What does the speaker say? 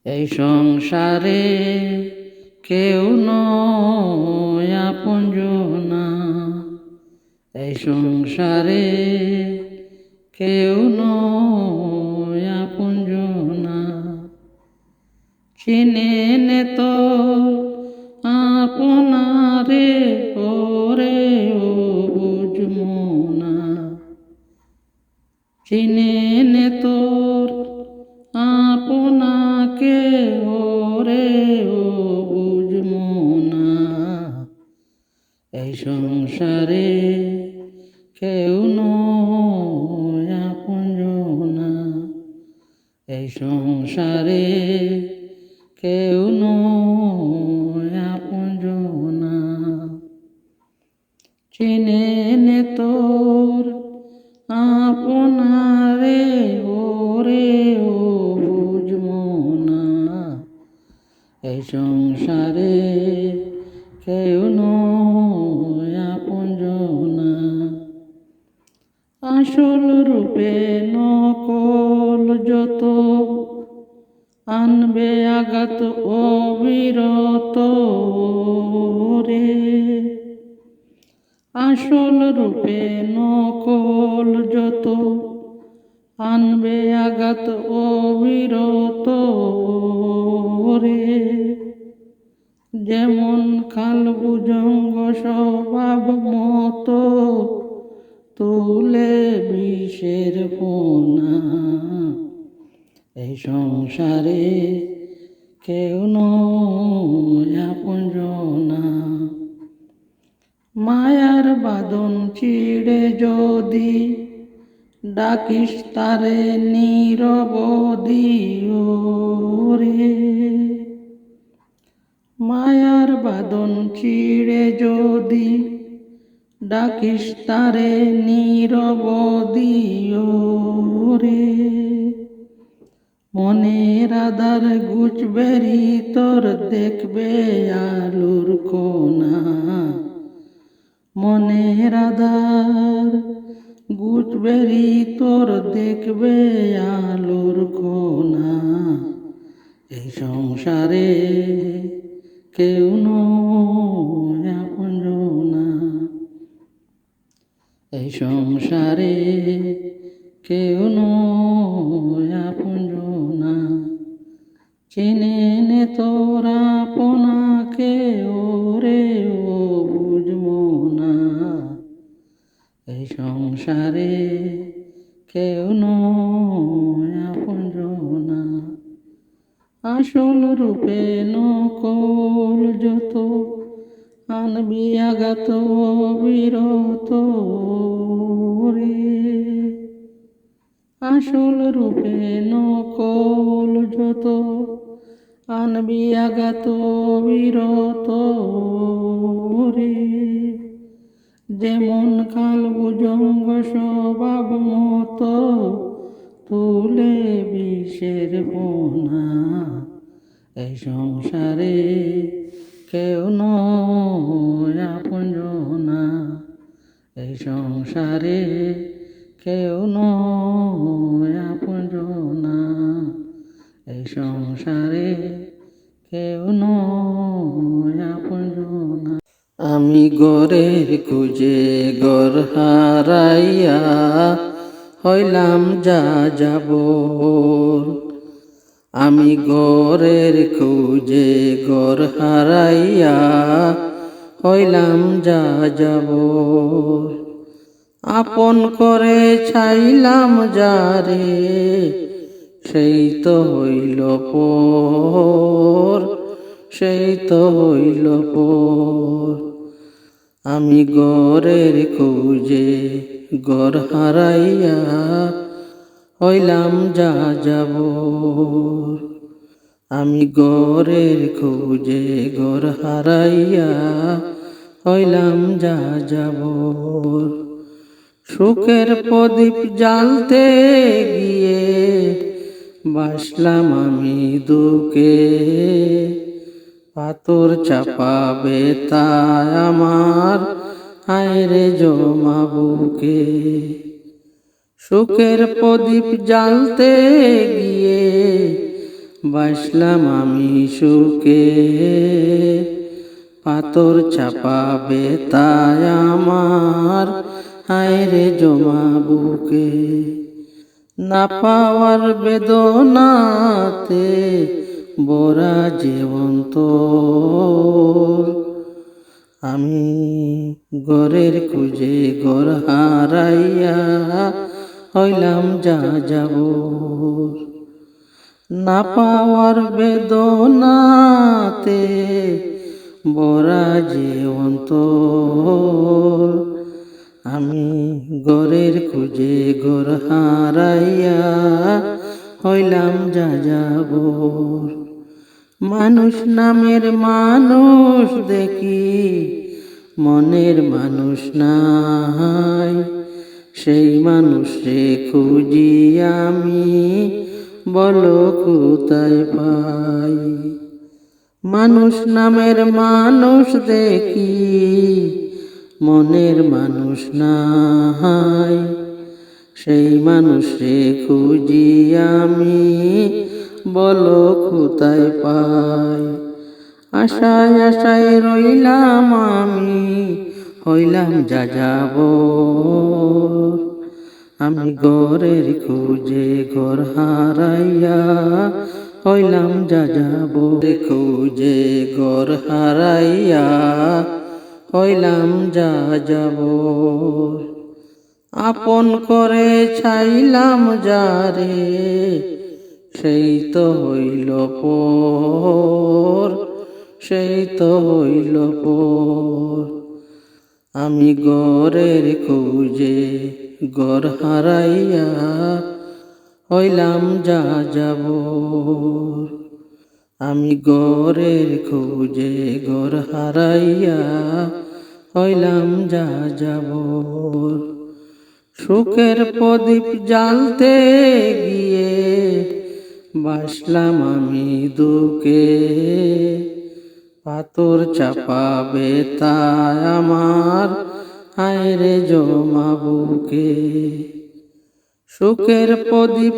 এই সংসারে কেউ নয় আপনজনা, এই সংসারে কেউ নয় আপনজনা। চিনে নে তো আপনারে ওরে ও বুঝমনা, চিনে নে তোর আপনাকে ওরে ও বুঝমনা। এই সংসারে কেউ নয় আপনজনা, এই সংসারে কেউ নয় আপনজনা। চিনে নে তোর আপনারে ওরে ও বুঝমনা। এই সংসারে কেউ নয় আপনজনা। আসল রূপে নকল যত, আনবে আঘাত অবিরত রে। আসল রূপে নকল যত, আনবে আঘাত অবিরত রে। যেমন কালবুজঙ্গ স্বভাব মতো, তুলে বিষের পোনা। এই সংসারে কেউ নয় আপনজনা। মায়ার বাঁধন ছিঁড়ে যদি ডাকিস তারে নিরবধি ওরে। মায়ার বাঁধন ছিঁড়ে যদি ডাকিস তারে নিরবধি ওরে। মনের আধার গুছবেরি তোর দেখবে আলুর কোনা। মনের আধার গুছবেরি তোর দেখবে আলুর কোনা। এই সংসারে কেউ নয় আপনজনা, এই সংসারে কেউ নয় আপনজনা। চিনে নে তোর আপনাকে ওরে ও বুঝমনা। এই সংসারে কেউ নয় আপনজনা। আসল রূপে নকল যত, আনবি আঘাত অবিরত রে। আসল রূপে নকল যত, আনবি আঘাত অবিরত রে। যেমন কালবুজঙ্গ স্বভাব মতো, তুলে বিষের পোনা। এই সংসারে কেউ নয় আপনজনা, এই সংসারে কেউ নয় আপনজনা, এই সংসারে কেউ নয় আপনজনা। আমি গরের খুঁজে গর হারাইয়া হইলাম যা যাবর। আমি গরের খুঁজে গর হারাইয়া হইলাম যা যাবর। আপন করে চাইলাম যারে, সেই তো হইল পর, সেই তো হইল পর। আমি গরের খুঁজে গর হারাইয়া হইলাম যা যাবর। আমি গরের খুঁজে গর হারাইয়া হইলাম যা যাবর। সুখের প্রদীপ জ্বালতে গিয়ে বাসলাম আমি দুঃখে। পাথর চাপাবে তাই আমার হায়রে জমা বুকে। সুখের প্রদীপ জ্বালতে গিয়ে বাসলাম আমি সুখে, পাথর চাপা বেতায় আমার হায়রে জমা বুকে। না পাওয়ার বেদনাতে বরা জীবন্ত, আমি ঘরের খুঁজে ঘর হারাইয়া হইলাম যা যাব। না পাওয়ার বেদনাতে বরা জীবন্ত, আমি ঘরের খুঁজে ঘর হারাইয়া হইলাম যা যাব। মানুষ নামের মানুষ দেখি মনের মানুষ নাই, সেই মানুষে খুঁজি আমি বলো কোথায় পাই। মানুষ নামের মানুষ দেখি মনের মানুষ নাই, সেই মানুষে খুঁজি আমি বলো কোথায় পাই। আশায় আশায় রইলাম আমি হইলাম যা যাব। আমি ঘরের খুঁজে ঘর হারাইয়া হইলাম যা যাব। খুঁজে ঘর হারাইয়া হইলাম যা যাব। আপন করে চাইলাম যারে, সেই তো হইল পর, সেই তো হইল পর। আমি ঘরের খুঁজে ঘর হারাইয়া হইলাম যা যাব। আমি ঘরের খুঁজে ঘর হারাইয়া হইলাম যা যাব। সুখের প্রদীপ জ্বালতে গিয়ে বাসলাম আমি দুঃখে, পাথর চাপা বেতায় আমার হায়রে জমা বুকে। সুখের প্রদীপ